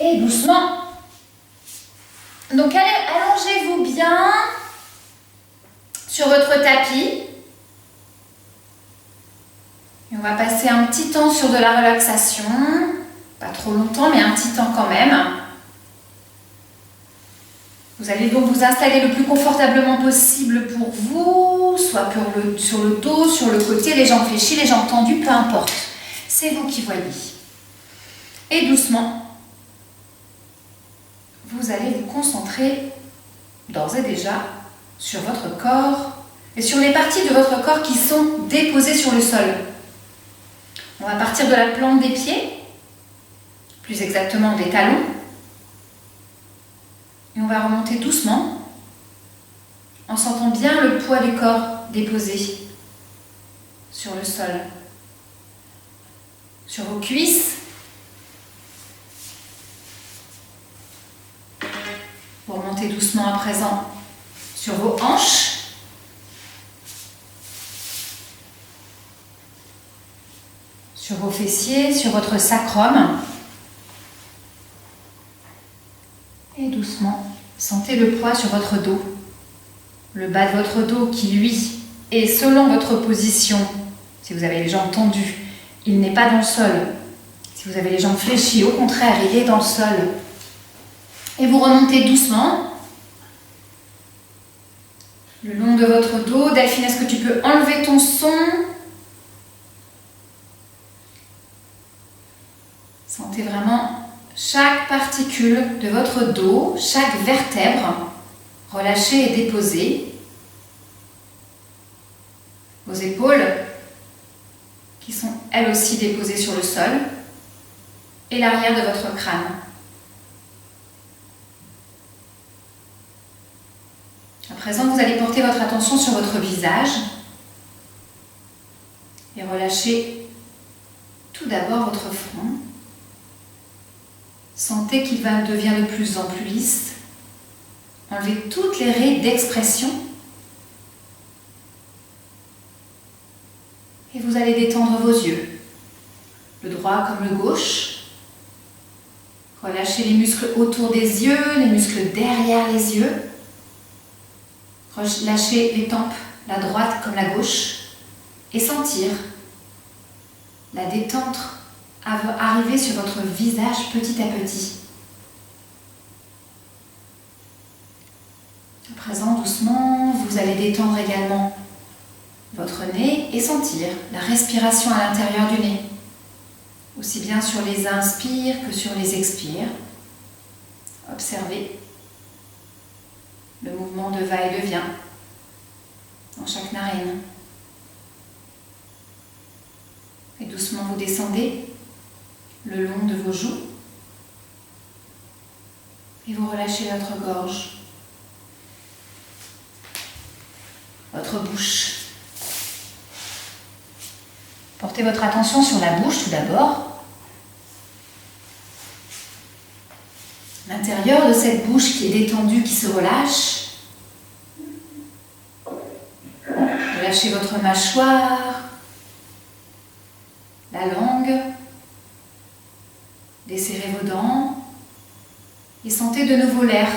Et doucement. Donc allongez-vous bien sur votre tapis. Et on va passer un petit temps sur de la relaxation. Pas trop longtemps, mais un petit temps quand même. Vous allez donc vous installer le plus confortablement possible pour vous, soit sur le dos, sur le côté, les jambes fléchies, les jambes tendues, peu importe. C'est vous qui voyez. Et doucement, vous allez vous concentrer d'ores et déjà sur votre corps et sur les parties de votre corps qui sont déposées sur le sol. On va partir de la plante des pieds, plus exactement des talons. Et on va remonter doucement en sentant bien le poids du corps déposé sur le sol. Sur vos cuisses. Vous remontez doucement à présent sur vos hanches. Sur vos fessiers, sur votre sacrum. Et doucement, sentez le poids sur votre dos. Le bas de votre dos qui, lui, est selon votre position. Si vous avez les jambes tendues, il n'est pas dans le sol. Si vous avez les jambes fléchies, au contraire, il est dans le sol. Et vous remontez doucement le long de votre dos. Delphine, est-ce que tu peux enlever ton son? Sentez vraiment chaque particule de votre dos, chaque vertèbre relâchée et déposée. Vos épaules qui sont elles aussi déposées sur le sol et l'arrière de votre crâne. À présent, vous allez porter votre attention sur votre visage et relâcher tout d'abord votre front. Sentez qu'il devient de plus en plus lisse. Enlevez toutes les raies d'expression. Et vous allez détendre vos yeux, le droit comme le gauche. Relâchez les muscles autour des yeux, les muscles derrière les yeux. Relâchez les tempes, la droite comme la gauche. Et sentir la détente arriver sur votre visage petit à petit. À présent, doucement, vous allez détendre également votre nez et sentir la respiration à l'intérieur du nez, aussi bien sur les inspires que sur les expires. Observez le mouvement de va et de vient dans chaque narine. Et doucement, vous descendez le long de vos joues et vous relâchez votre gorge, votre bouche. Portez votre attention sur la bouche tout d'abord. L'intérieur de cette bouche qui est détendue, qui se relâche. Relâchez votre mâchoire, la langue. Desserrez vos dents et sentez de nouveau l'air,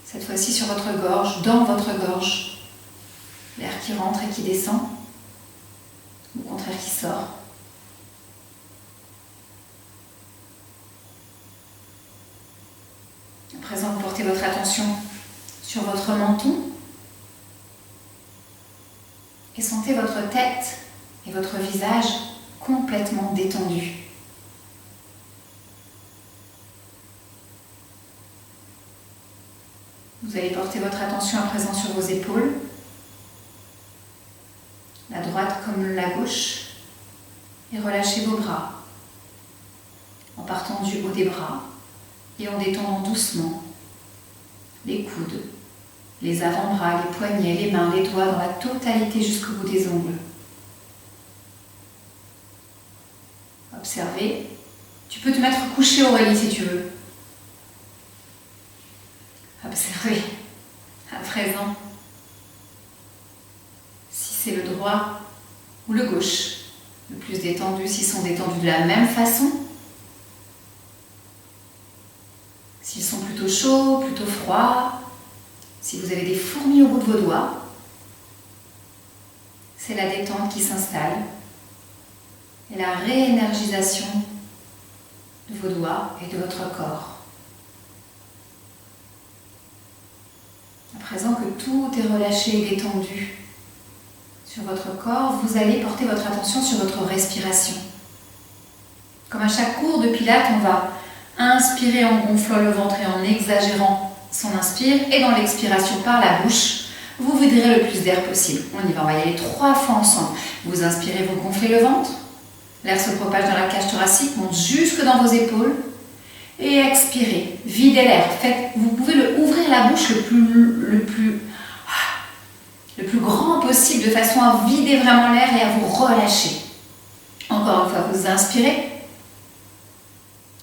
cette fois-ci sur votre gorge, dans votre gorge. L'air qui rentre et qui descend, ou au contraire qui sort. À présent, vous portez votre attention sur votre menton et sentez votre tête et votre visage complètement détendus. Vous allez porter votre attention à présent sur vos épaules, la droite comme la gauche, et relâchez vos bras en partant du haut des bras et en détendant doucement les coudes, les avant-bras, les poignets, les mains, les doigts dans la totalité jusqu'au bout des ongles. Observez. Tu peux te mettre couché, Aurélie, si tu veux. Observez à présent si c'est le droit ou le gauche le plus détendu, s'ils sont détendus de la même façon. plutôt chaud, plutôt froid. Si vous avez des fourmis au bout de vos doigts, c'est la détente qui s'installe et la réénergisation de vos doigts et de votre corps. À présent que tout est relâché et détendu sur votre corps, vous allez porter votre attention sur votre respiration. Comme à chaque cours de Pilates, on va inspirer en gonflant le ventre et en exagérant son inspire, et dans l'expiration par la bouche, vous viderez le plus d'air possible. On y va y aller 3 fois ensemble. Vous inspirez, vous gonflez le ventre, l'air se propage dans la cage thoracique, monte jusque dans vos épaules, et expirez, videz l'air. Vous pouvez ouvrir la bouche le plus grand possible, de façon à vider vraiment l'air et à vous relâcher. Encore une fois, vous inspirez.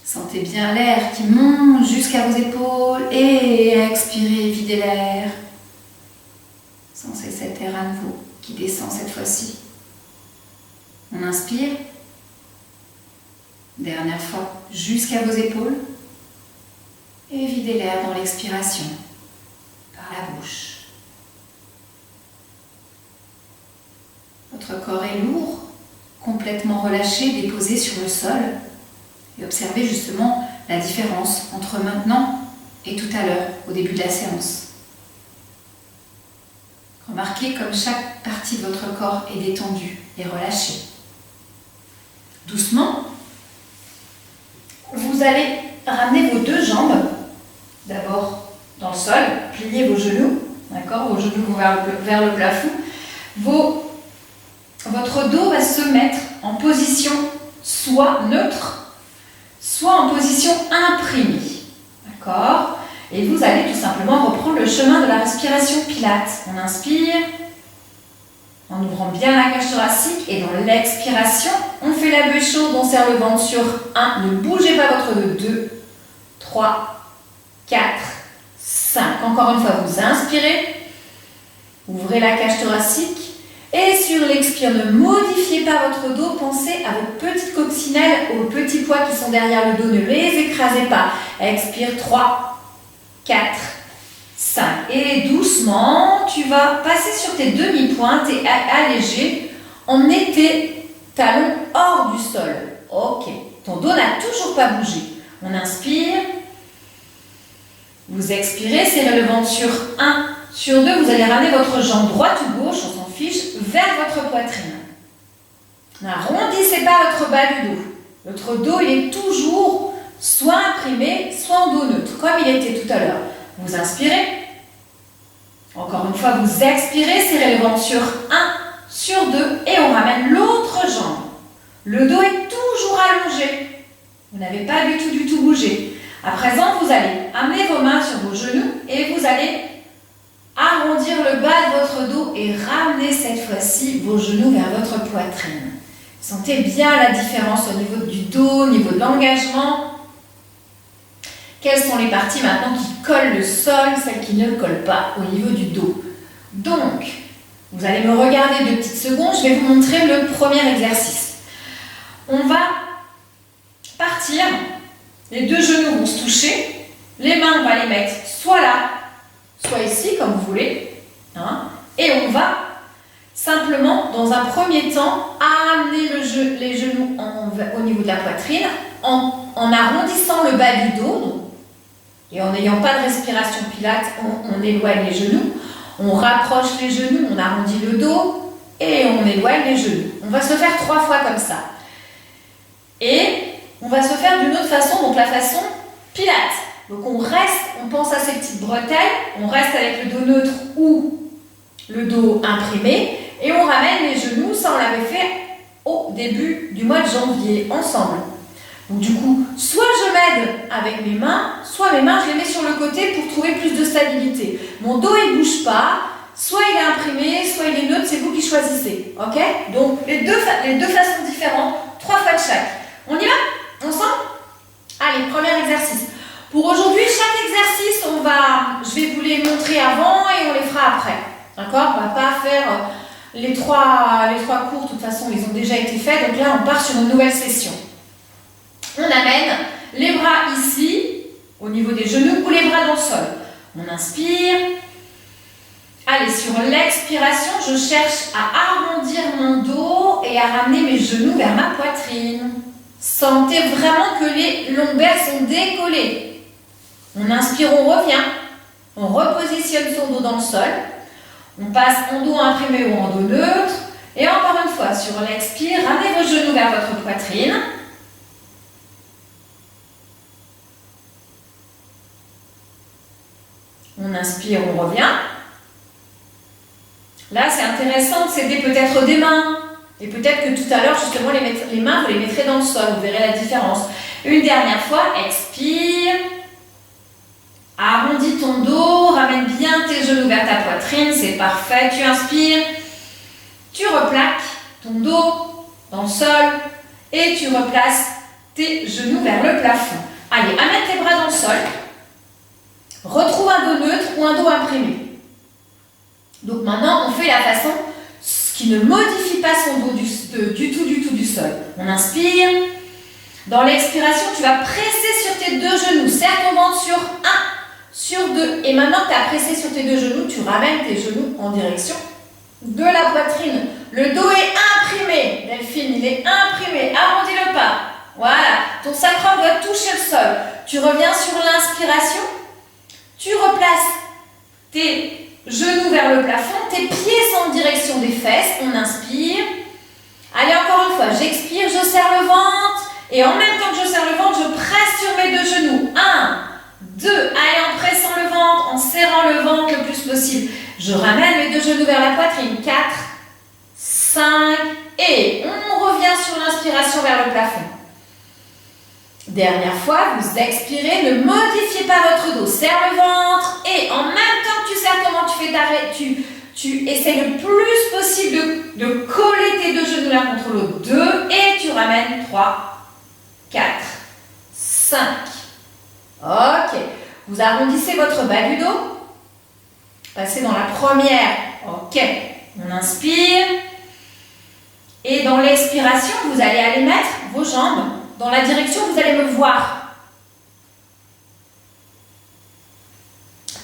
Sentez bien l'air qui monte jusqu'à vos épaules et expirez, videz l'air. Sentez cet air à nouveau qui descend cette fois-ci. On inspire. Dernière fois, jusqu'à vos épaules. Et videz l'air dans l'expiration par la bouche. Votre corps est lourd, complètement relâché, déposé sur le sol. Et observez justement la différence entre maintenant et tout à l'heure, au début de la séance. Remarquez comme chaque partie de votre corps est détendue et relâchée. Doucement, vous allez ramener vos 2 jambes, d'abord dans le sol, pliez vos genoux, d'accord, vos genoux vers le plafond. Votre dos va se mettre en position soit neutre, soit en position imprimée, d'accord? Et vous allez tout simplement reprendre le chemin de la respiration Pilates. On inspire, en ouvrant bien la cage thoracique, et dans l'expiration, on fait la buée chaude, on serre le ventre sur 1, ne bougez pas votre dos, 2, 3, 4, 5. Encore une fois, vous inspirez, ouvrez la cage thoracique, et sur l'expire, ne modifiez pas votre dos, pensez à vos petites coccinelles, aux petits poids qui sont derrière le dos, ne les écrasez pas. Expire, 3, 4, 5. Et doucement, tu vas passer sur tes demi-pointes et alléger, emmener tes talons hors du sol. Ok, ton dos n'a toujours pas bougé. On inspire, vous expirez, serrez le ventre sur 1, sur 2, vous allez ramener votre jambe droite ou gauche, on s'en fiche, vers votre poitrine. N'arrondissez pas votre bas du dos. Votre dos, il est toujours soit imprimé, soit en dos neutre, comme il était tout à l'heure. Vous inspirez. Encore une fois, vous expirez, serrez le ventre sur 1, sur 2, et on ramène l'autre jambe. Le dos est toujours allongé. Vous n'avez pas du tout bougé. À présent, vous allez amener vos mains sur vos genoux et vous allez arrondir le bas de votre dos et ramener cette fois-ci vos genoux vers votre poitrine. Sentez bien la différence au niveau du dos, au niveau de l'engagement. Quelles sont les parties maintenant qui collent le sol, celles qui ne le collent pas au niveau du dos? Donc, vous allez me regarder 2 petites secondes, je vais vous montrer le premier exercice. On va partir, les 2 genoux vont se toucher, les mains, on va les mettre soit là, soit ici, comme vous voulez, hein, et on va simplement, dans un premier temps, amener les genoux au niveau de la poitrine, en arrondissant le bas du dos, et en n'ayant pas de respiration Pilates, on éloigne les genoux, on rapproche les genoux, on arrondit le dos, et on éloigne les genoux. On va se faire 3 fois comme ça. Et on va se faire d'une autre façon, donc la façon Pilates. Donc on reste, on pense à ces petites bretelles, on reste avec le dos neutre ou le dos imprimé, et on ramène les genoux, ça on l'avait fait au début du mois de janvier, ensemble. Donc du coup, soit je m'aide avec mes mains, soit mes mains je les mets sur le côté pour trouver plus de stabilité. Mon dos il ne bouge pas, soit il est imprimé, soit il est neutre, c'est vous qui choisissez. Ok? Donc les deux façons différentes, 3 fois de chaque. On y va? Ensemble? Allez, premier exercice. Pour aujourd'hui, chaque exercice, je vais vous les montrer avant et on les fera après. D'accord? On ne va pas faire les trois cours, de toute façon, ils ont déjà été faits. Donc là, on part sur une nouvelle session. On amène les bras ici, au niveau des genoux ou les bras dans le sol. On inspire. Allez, sur l'expiration, je cherche à arrondir mon dos et à ramener mes genoux vers ma poitrine. Sentez vraiment que les lombaires sont décollés. On inspire, on revient. On repositionne son dos dans le sol. On passe en dos imprimé ou en dos neutre. Et encore une fois, sur l'expire, ramenez vos genoux vers votre poitrine. On inspire, on revient. Là, c'est intéressant de s'aider peut-être des mains. Et peut-être que tout à l'heure, justement, les mains, vous les mettrez dans le sol. Vous verrez la différence. Une dernière fois, expire. Arrondis ton dos. Ramène bien tes genoux vers ta poitrine. C'est parfait. Tu inspires. Tu replaques ton dos dans le sol. Et tu replaces tes genoux vers le plafond. Allez, amène tes bras dans le sol. Retrouve un dos neutre ou un dos imprimé. Donc maintenant, on fait la façon qui ne modifie pas son dos du tout du sol. On inspire. Dans l'expiration, tu vas presser sur tes deux genoux. Serre ton ventre sur 1, sur 2. Et maintenant que tu as pressé sur tes deux genoux, tu ramènes tes genoux en direction de la poitrine. Le dos est imprimé. Delphine, il est imprimé. Arrondis le pas. Voilà. Ton sacrum doit toucher le sol. Tu reviens sur l'inspiration. Tu replaces tes genoux vers le plafond, tes pieds sont en direction des fesses, on inspire. Allez, encore une fois, j'expire, je serre le ventre. Et en même temps que je serre le ventre, je presse sur mes deux genoux. 1, 2, allez, en pressant le ventre, en serrant le ventre le plus possible. Je ramène mes deux genoux vers la poitrine. 4, 5, et on revient sur l'inspiration vers le plafond. Dernière fois, vous expirez, ne modifiez pas votre dos, serre le ventre et en même temps que tu serres ton ventre, tu essaies le plus possible de coller tes deux genoux l'un contre l'autre. 2 et tu ramènes 3, 4, 5. Ok, vous arrondissez votre bas du dos, passez dans la première. Ok, on inspire et dans l'expiration, vous allez aller mettre vos jambes dans la direction où vous allez me voir.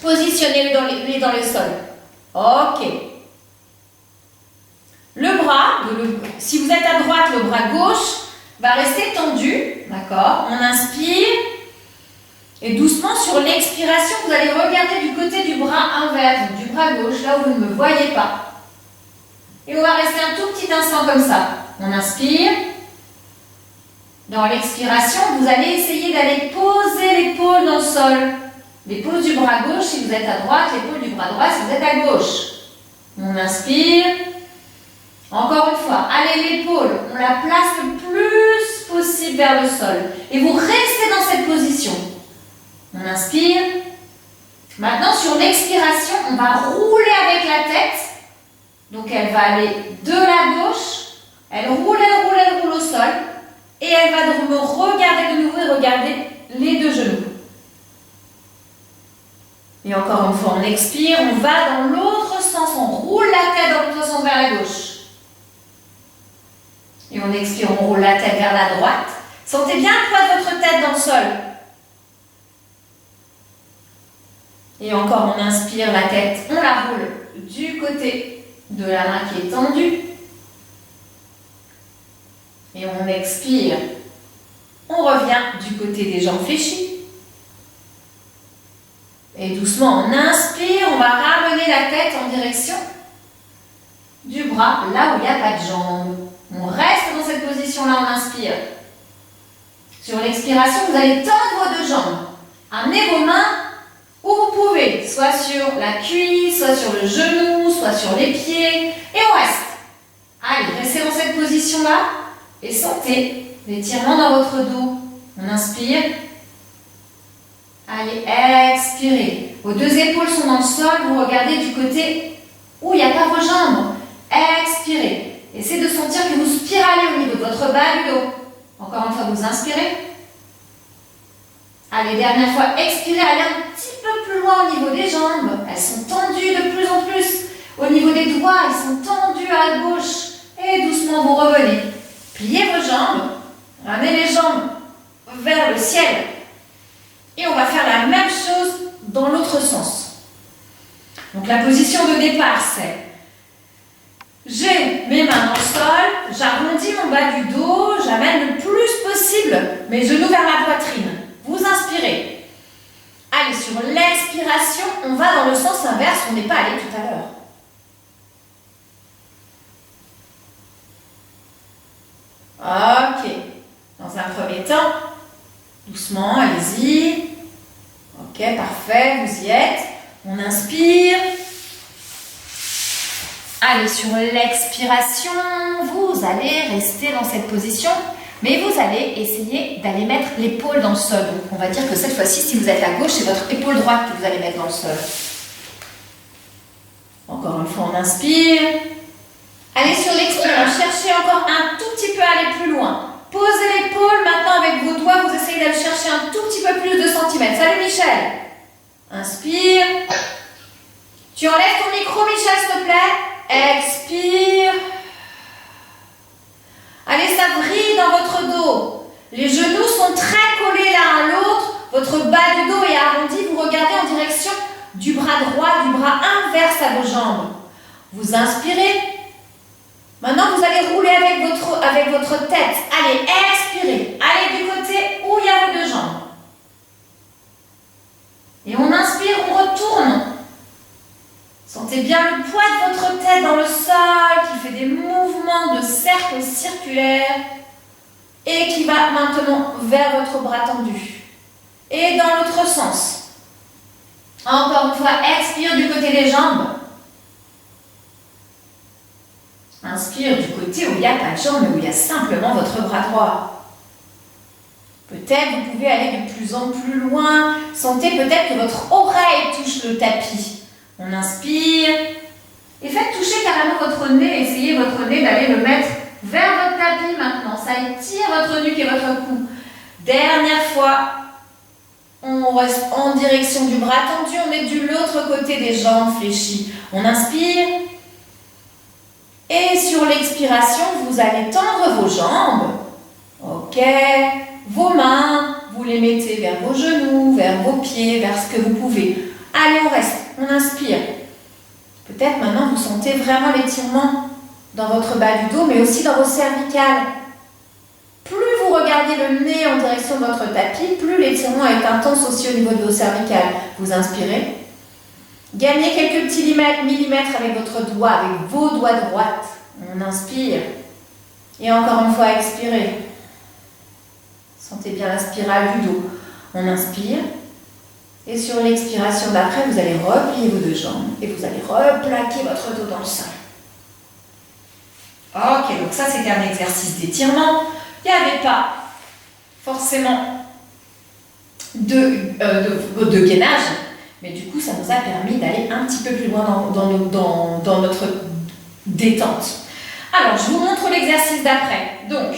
Positionnez-les dans le sol. Ok. Le bras, si vous êtes à droite, le bras gauche va rester tendu. D'accord. On inspire. Et doucement, sur l'expiration, vous allez regarder du côté du bras inverse, donc du bras gauche, là où vous ne me voyez pas. Et on va rester un tout petit instant comme ça. On inspire. Dans l'expiration, vous allez essayer d'aller poser l'épaule dans le sol. L'épaule du bras gauche si vous êtes à droite, l'épaule du bras droit si vous êtes à gauche. On inspire. Encore une fois, allez, l'épaule, on la place le plus possible vers le sol. Et vous restez dans cette position. On inspire. Maintenant, sur l'expiration, on va rouler avec la tête. Donc, elle va aller de la gauche. Elle roule au sol. Et elle va me regarder de nouveau et regarder les deux genoux. Et encore une fois, on expire, on va dans l'autre sens, on roule la tête dans l'autre sens vers la gauche. Et on expire, on roule la tête vers la droite. Sentez bien le poids de votre tête dans le sol. Et encore, on inspire la tête, on la roule du côté de la main qui est tendue. Et on expire. On revient du côté des jambes fléchies. Et doucement, on inspire, on va ramener la tête en direction du bras, là où il n'y a pas de jambes. On reste dans cette position-là, on inspire. Sur l'expiration, vous allez tendre vos deux jambes. Amenez vos mains où vous pouvez, soit sur la cuisse, soit sur le genou, soit sur les pieds. Et on reste. Allez, restez dans cette position-là. Et sentez l'étirement dans votre dos. On inspire. Allez, expirez. Vos deux épaules sont dans le sol. Vous regardez du côté où il n'y a pas vos jambes. Expirez. Essayez de sentir que vous spiralez au niveau de votre bas du dos. Encore une fois, vous inspirez. Allez, dernière fois, expirez. Allez un petit peu plus loin au niveau des jambes. Elles sont tendues de plus en plus. Au niveau des doigts, elles sont tendues à gauche. Et doucement, vous revenez. Pliez vos jambes, ramenez les jambes vers le ciel. Et on va faire la même chose dans l'autre sens. Donc la position de départ, c'est j'ai mes mains dans le sol, j'arrondis mon bas du dos, j'amène le plus possible mes genoux vers la poitrine. Vous inspirez. Allez, sur l'expiration, on va dans le sens inverse, on n'est pas allé tout à l'heure. Ok. Dans un premier temps, doucement, allez-y. Ok, parfait, vous y êtes. On inspire. Allez, sur l'expiration, vous allez rester dans cette position, mais vous allez essayer d'aller mettre l'épaule dans le sol. Donc, on va dire que cette fois-ci, si vous êtes à gauche, c'est votre épaule droite que vous allez mettre dans le sol. Encore une fois, on inspire. Allez, sur l'expiration, cherchez encore un tout petit peu à aller plus loin. Posez l'épaule, maintenant avec vos doigts, vous essayez d'aller chercher un tout petit peu plus de centimètres. Salut Michel. Inspire. Tu enlèves ton micro, Michel, s'il te plaît. Expire. Allez, ça vrille dans votre dos. Les genoux sont très collés l'un à l'autre. Votre bas du dos est arrondi. Vous regardez en direction du bras droit, du bras inverse à vos jambes. Vous inspirez. Maintenant, vous allez rouler avec votre tête. Allez, expirez. Allez du côté où il y a vos deux jambes. Et on inspire, on retourne. Sentez bien le poids de votre tête dans le sol qui fait des mouvements de cercle circulaire et qui va maintenant vers votre bras tendu. Et dans l'autre sens. Encore une fois, expire du côté des jambes. Inspire du côté où il n'y a pas de jambes, mais où il y a simplement votre bras droit. Peut-être vous pouvez aller de plus en plus loin. Sentez peut-être que votre oreille touche le tapis. On inspire. Et faites toucher carrément votre nez. Essayez votre nez d'aller le mettre vers votre tapis maintenant. Ça étire votre nuque et votre cou. Dernière fois. On reste en direction du bras tendu. On est de l'autre côté des jambes fléchies. On inspire. Et sur l'expiration, vous allez tendre vos jambes. Ok. Vos mains, vous les mettez vers vos genoux, vers vos pieds, vers ce que vous pouvez. Allez, on reste. On inspire. Peut-être maintenant, vous sentez vraiment l'étirement dans votre bas du dos, mais aussi dans vos cervicales. Plus vous regardez le nez en direction de votre tapis, plus l'étirement est intense aussi au niveau de vos cervicales. Vous inspirez. Gagnez quelques petits millimètres avec votre doigt, avec vos doigts droites. On inspire. Et encore une fois, expirez. Sentez bien la spirale du dos. On inspire. Et sur l'expiration d'après, vous allez replier vos deux jambes et vous allez replaquer votre dos dans le sol. Ok, donc ça c'était un exercice d'étirement. Il n'y avait pas forcément de gainage, mais du coup ça nous a permis d'aller un petit peu plus loin dans notre détente. Alors, je vous montre l'exercice d'après. Donc,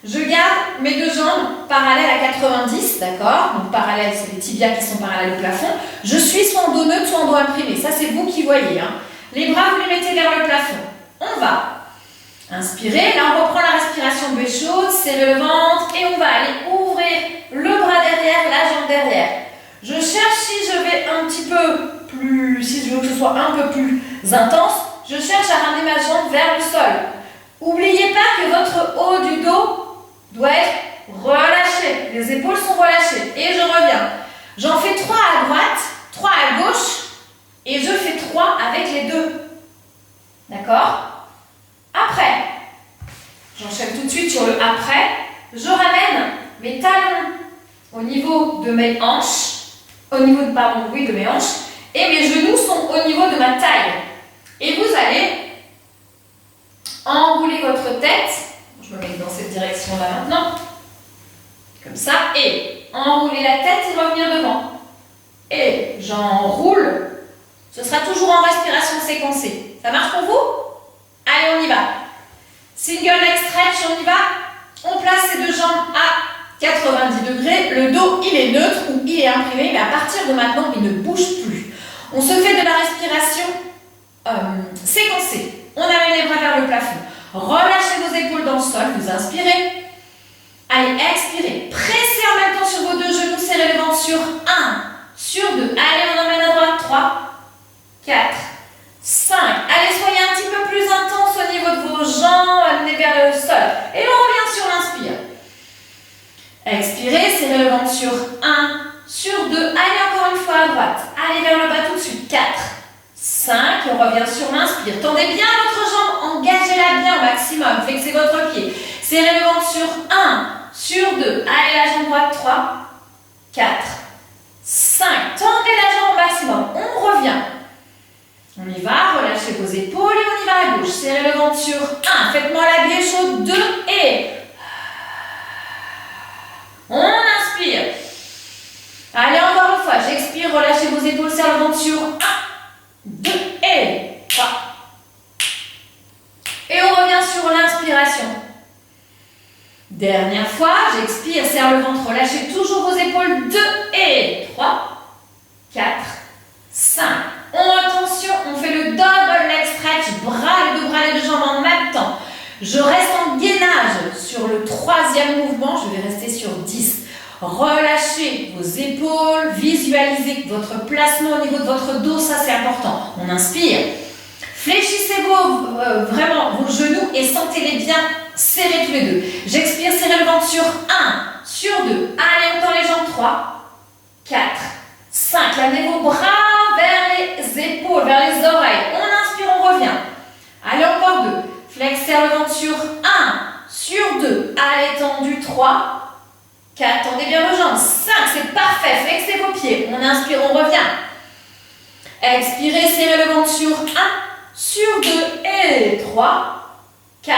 je garde mes deux jambes parallèles à 90, d'accord? Donc parallèles, c'est les tibias qui sont parallèles au plafond. Je suis soit en dos neutre, soit en dos imprimé. Ça, c'est vous qui voyez. Hein. Les bras, vous les mettez vers le plafond. On va inspirer. Là, on reprend la respiration bouée chaude, serrer le ventre et on va aller ouvrir le bras derrière, la jambe derrière. Je cherche si je vais un petit peu plus, si je veux que ce soit un peu plus intense, je cherche à ramener ma jambe vers le sol. N'oubliez pas que votre haut du dos doit être relâché. Les épaules sont relâchées. Et je reviens. J'en fais 3 à droite, 3 à gauche. Et je fais 3 avec les deux. D'accord? Après, j'enchaîne tout de suite sur le après. Je ramène mes talons au niveau de mes hanches. De mes hanches. Et mes genoux sont au niveau de ma taille. Et vous allez enrouler votre tête. Je me mets dans cette direction-là maintenant. Comme ça. Et enrouler la tête et revenir devant. Et j'enroule. Ce sera toujours en respiration séquencée. Ça marche pour vous? Allez, on y va. Single leg stretch, on y va. On place ces deux jambes à 90 degrés. Le dos, il est neutre ou il est imprimé. Mais à partir de maintenant, il ne bouge plus. On se fait de la respiration séquencée. On amène les bras vers le plafond. Relâchez vos épaules dans le sol, vous inspirez. Allez, expirez. Pressez en même temps sur vos deux genoux, serrez le ventre sur Expirez, serrez le ventre sur 1, sur 2. Allez encore une fois à droite. Allez vers le bas tout de suite. 4, 5. On revient sur l'inspire. Tendez bien votre jambe. Engagez-la bien au maximum. Flexez votre pied. Serrez le ventre sur 1, sur 2. Allez la jambe droite. 3, 4, 5. Tendez la jambe au maximum. On revient. On y va. Relâchez vos épaules et on y va à gauche. Serrez le ventre sur 1. Faites-moi la biais chaude. 2 et... On inspire. Allez, encore une fois. J'expire. Relâchez vos épaules. Serrez le ventre sur 1, 2 et 3. Et on revient sur l'inspiration. Dernière fois. J'expire. Serre le ventre. Relâchez toujours vos épaules. 2 et 3, 4, 5. Attention. On fait le double leg stretch. Les deux bras, les deux jambes en même temps. Je reste en gainage sur le troisième mouvement. Je vais rester sur 10. Relâchez vos épaules. Visualisez votre placement au niveau de votre dos. Ça, c'est important. On inspire. Fléchissez vraiment vos genoux et sentez-les bien serrés tous les deux. J'expire. Serrez le ventre sur 1, sur 2. Allez, on tend les jambes. 3, 4, 5. Amenez vos bras vers les épaules, vers les oreilles. On inspire, on revient. Allez, encore 2. Flexez le ventre sur 1, sur 2. Allez, tendu. 3, 4. Tendez bien vos jambes. 5. C'est parfait. Flexez vos pieds. On inspire, on revient. Expirez, serrez le ventre sur 1, sur 2 et 3, 4,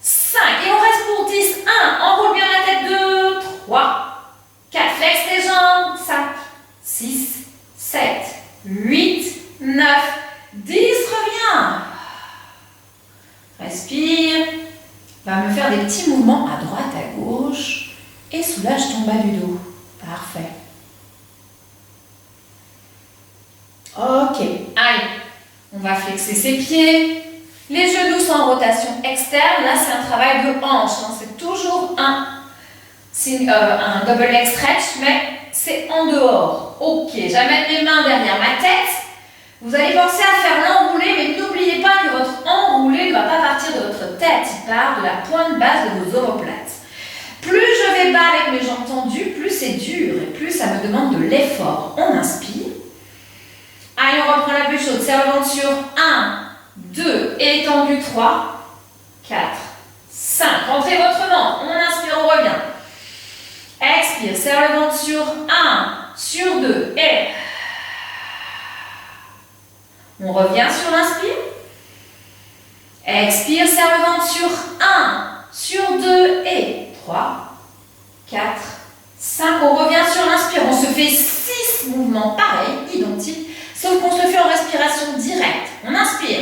5. Et on reste pour 10. 1. Enroule bien la tête. 2, 3, 4. Flex les jambes. 5, 6, 7, 8, 9, 10. Reviens. Respire. Va me faire des petits mouvements à droite, à gauche. Et soulage ton bas du dos. Parfait. Ok. Allez. On va flexer ses pieds. Les genoux sont en rotation externe. Là, c'est un travail de hanche. C'est toujours un double leg stretch, mais c'est en dehors. Ok. J'amène mes mains derrière ma tête. Vous allez penser à faire l'enroulé, mais n'oubliez pas que votre enroulé ne va pas partir de votre tête. Il part de la pointe basse de vos omoplates. Plus je vais bas avec mes jambes tendues, plus c'est dur et plus ça me demande de l'effort. On inspire. Allez, on reprend la plus chaude. Serre le ventre sur 1, 2, étendu 3, 4, 5. Rentrez votre ventre. On inspire, on revient. Expire, serre le ventre sur 1, sur 2 et... On revient sur l'inspire. Expire, serre le ventre sur 1, sur 2 et 3, 4, 5. On revient sur l'inspire. On se fait 6 mouvements pareils, identiques, sauf qu'on se le fait en respiration directe. On inspire.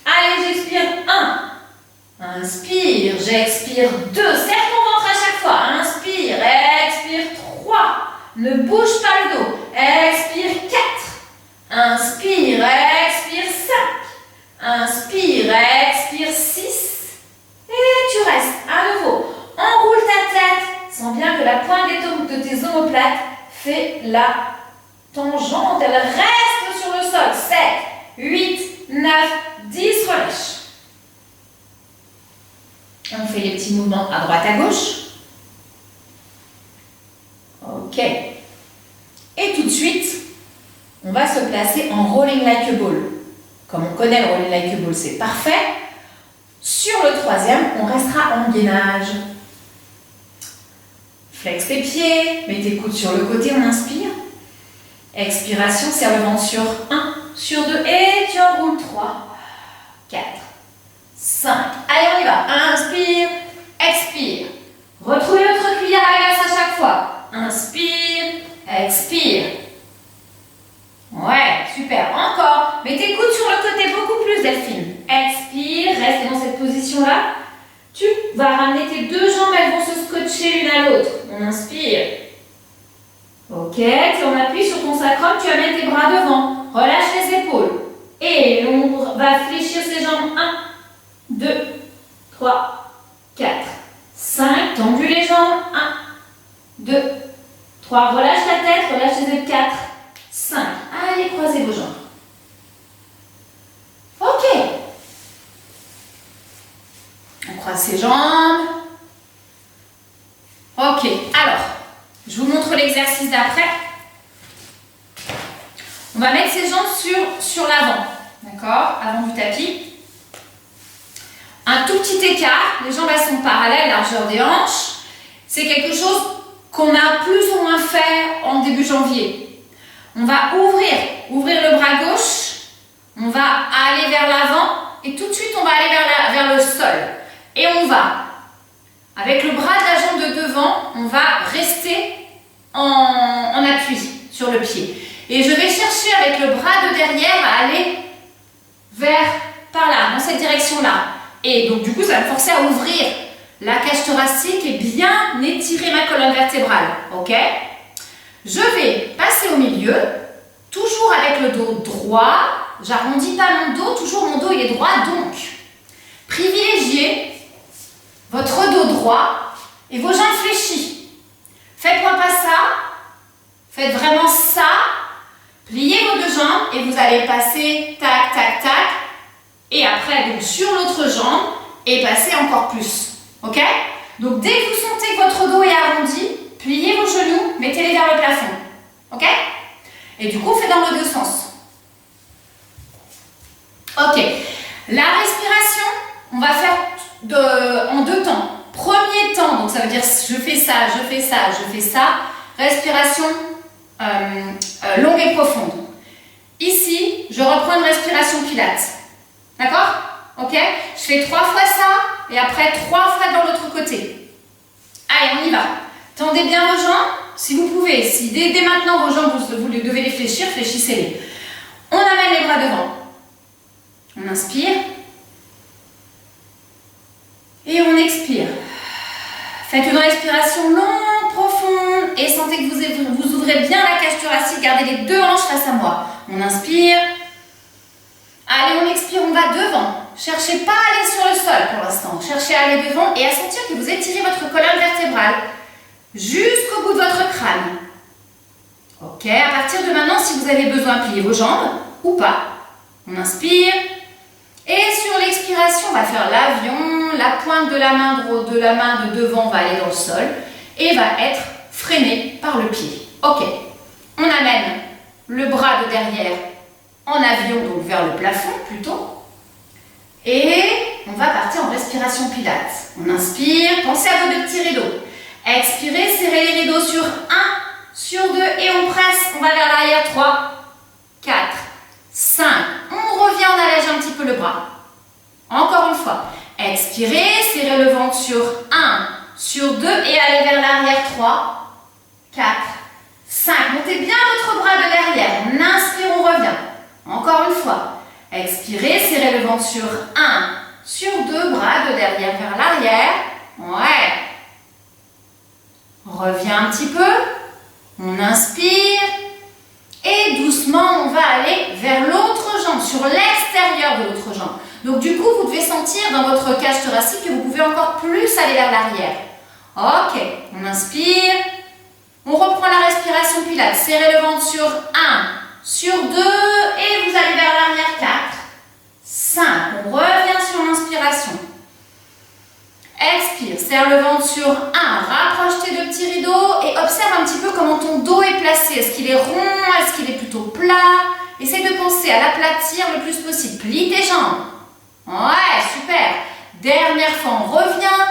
Allez, j'expire 1. Inspire, j'expire 2. Serre ton ventre à chaque fois. Inspire, expire 3. Ne bouge pas le dos. Expire 4. Inspire, expire 5. Inspire, expire 6. Et tu restes. À nouveau. Enroule ta tête. Sens bien que la pointe de tes omoplates fait la tangente. Elle reste sur le sol. 7, 8, 9, 10. Relâche. On fait les petits mouvements à droite, à gauche. Ok. Et tout de suite, on va se placer en rolling like a ball. Comme on connaît le rolling like a ball, c'est parfait. Sur le troisième, on restera en gainage. Flex tes pieds, mets tes coudes sur le côté, on inspire. Expiration, serre le ventre sur 1, sur 2 et tu enroules 3, 4, 5. Allez, on y va. Inspire, expire. Retrouvez votre cuillère à glace à chaque fois. Inspire, expire. Ouais, super. Encore. Mets tes coudes sur le côté beaucoup plus, Delphine. Expire, reste dans cette position-là. Tu vas ramener tes deux jambes, elles vont se scotcher l'une à l'autre. On inspire. Ok, tu appuies sur ton sacrum, tu amènes tes bras devant. Relâche les épaules. Et on va fléchir ses jambes. 1, 2, 3, 4, 5. Tendu les jambes. 1, 2, 3. Relâche la tête, relâche les épaules. 4, 5. Allez, croisez vos jambes. Ok. On croise ses jambes. Ok, Ok, alors, je vous montre l'exercice d'après. On va mettre ses jambes sur l'avant, d'accord, avant du tapis. Un tout petit écart, les jambes elles sont parallèles, largeur des hanches. C'est quelque chose qu'on a plus ou moins fait en début janvier. On va ouvrir le bras gauche, on va aller vers l'avant et tout de suite on va aller vers le sol. Et on va, avec le bras de la jambe de devant, on va rester en appui sur le pied. Et je vais chercher avec le bras de derrière à aller par là, dans cette direction-là. Et donc du coup, ça va me forcer à ouvrir la cage thoracique et bien étirer ma colonne vertébrale. Ok? Je vais passer au milieu, toujours avec le dos droit. J'arrondis pas mon dos, toujours mon dos il est droit. Donc, privilégiez votre dos droit et vos jambes fléchies. Faites-moi pas ça. Faites vraiment ça. Pliez vos deux jambes et vous allez passer tac, tac, tac. Et après, donc sur l'autre jambe et passer encore plus. Ok? Donc, dès que vous sentez que votre dos est arrondi, pliez vos genoux, mettez-les vers le plafond. Ok? Et du coup, faites dans les deux sens. Ok. La respiration, on va faire en deux temps. Premier temps, donc ça veut dire je fais ça, je fais ça, je fais ça. Respiration longue et profonde. Ici, je reprends une respiration pilates. D'accord? Ok? Je fais 3 fois ça et après 3 fois dans l'autre côté. Allez, on y va. Tendez bien vos jambes, si vous pouvez. Si dès maintenant vos jambes, vous devez les fléchir, fléchissez-les. On amène les bras devant. On inspire. Et on expire. Faites une respiration longue, profonde et sentez que vous ouvrez bien la cage thoracique. Gardez les deux hanches face à moi. On inspire. Allez, on expire, on va devant. Cherchez pas à aller sur le sol pour l'instant. Cherchez à aller devant et à sentir que vous étirez votre colonne vertébrale jusqu'au bout de votre crâne. Ok, à partir de maintenant, si vous avez besoin, pliez vos jambes ou pas. On inspire. Et sur l'expiration, on va faire l'avion. La pointe de la main de devant va aller dans le sol et va être freinée par le pied. Ok, on amène le bras de derrière en avion, donc vers le plafond plutôt. Et on va partir en respiration pilates. On inspire, pensez à vos deux petits rideaux. Expirez, serrez les rideaux sur 1, sur 2 et on presse. On va vers l'arrière. 3, 4, 5. On revient, on allège un petit peu le bras. Encore une fois. Expirez, serrez le ventre sur 1, sur 2 et allez vers l'arrière. 3, 4, 5. Montez bien votre bras de derrière. On inspire, on revient. Encore une fois. Expirez, serrez le ventre sur 1, sur 2, bras de derrière vers l'arrière. Ouais. Reviens un petit peu. On inspire. Et doucement, on va aller vers l'autre jambe, sur l'extérieur de l'autre jambe. Donc du coup, vous devez sentir dans votre cage thoracique que vous pouvez encore plus aller vers l'arrière. Ok, on inspire. On reprend la respiration pilates. Serrez le ventre sur 1, sur 2 et vous allez vers l'arrière. 4, 5. On revient sur l'inspiration. Expire, serre le ventre sur 1, rapproche tes deux petits rideaux et observe un petit peu comment ton dos est placé. Est-ce qu'il est rond? Est-ce qu'il est plutôt plat? Essaye de penser à l'aplatir le plus possible. Plie tes jambes. Ouais, super. Dernière fois, on revient.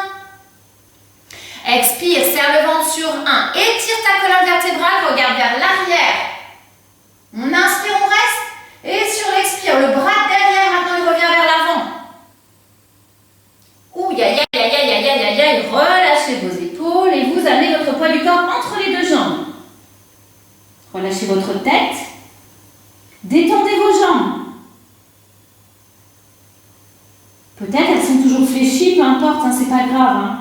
Expire, serre le ventre sur 1. Étire ta colonne vertébrale, regarde vers l'arrière. On inspire, on reste. Et sur l'expire, le bras derrière, maintenant il revient vers l'avant. Ouh, aïe, aïe, aïe, aïe, aïe, aïe, aïe. Relâchez vos épaules et vous amenez votre poids du corps entre les deux jambes. Relâchez votre tête. Détendez vos jambes. Peut-être elles sont toujours fléchies, peu importe, hein, c'est pas grave. Hein.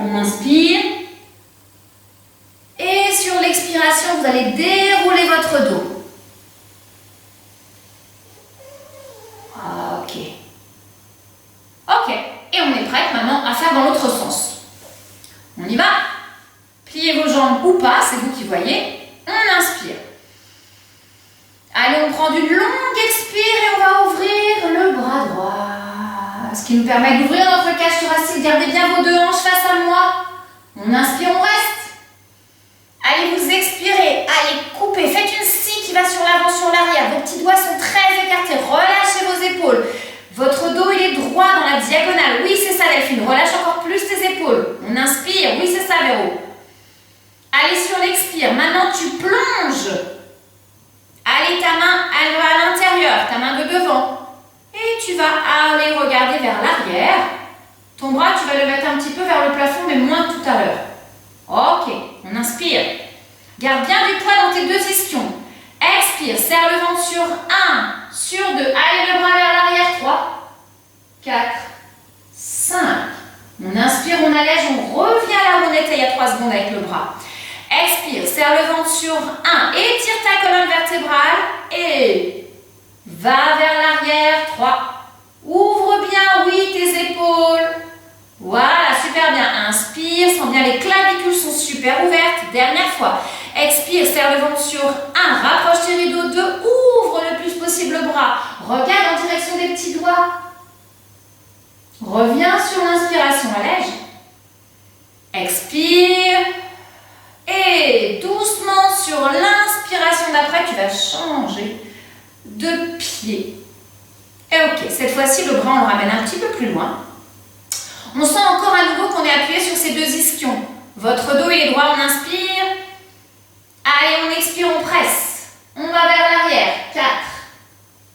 On inspire. Et sur l'expiration, vous allez dérouler votre dos. Ok. Ok. Et on est prête maintenant à faire dans l'autre sens. On y va. Pliez vos jambes ou pas, c'est vous qui voyez. On inspire. Allez, on prend une longue expire et on va ouvrir le bras droit. Ce qui nous permet d'ouvrir notre cage thoracique. Gardez bien vos deux hanches face à moi. On inspire, on reste. Allez, vous expirez. Allez, coupez. Faites une scie qui va sur l'avant, sur l'arrière. Vos petits doigts sont très écartés. Relâchez vos épaules. Votre dos, il est droit dans la diagonale. Oui, c'est ça, Delphine. Relâche encore plus tes épaules. On inspire. Oui, c'est ça, Véro. Allez, sur l'expire. Maintenant, tu plonges. Allez, ta main, elle va à l'intérieur. Ta main de devant. Et tu vas aller regarder vers l'arrière. Ton bras, tu vas le mettre un petit peu vers le plafond, mais moins que tout à l'heure. Ok, on inspire. Garde bien du poids dans tes deux ischions. Expire, serre le ventre sur 1, sur 2. Allez, le bras vers l'arrière. 3, 4, 5. On inspire, on allège, on revient là où on était il y a 3 secondes avec le bras. Expire, serre le ventre sur 1. Étire ta colonne vertébrale et va vers l'arrière. 3. Ouvre bien, oui, tes épaules. Voilà, super bien. Inspire, sens bien les clavicules sont super ouvertes. Dernière fois. Expire, serre le ventre sur 1. Rapproche tes rideaux. 2. Ouvre le plus possible le bras. Regarde en direction des petits doigts. Reviens sur l'inspiration, allège. Expire. Et doucement sur l'inspiration d'après, tu vas changer de pied. Et ok, cette fois-ci, le bras, on le ramène un petit peu plus loin. On sent encore à nouveau qu'on est appuyé sur ces deux ischions. Votre dos, il est droit, on inspire. Allez, on expire, on presse. On va vers l'arrière. 4,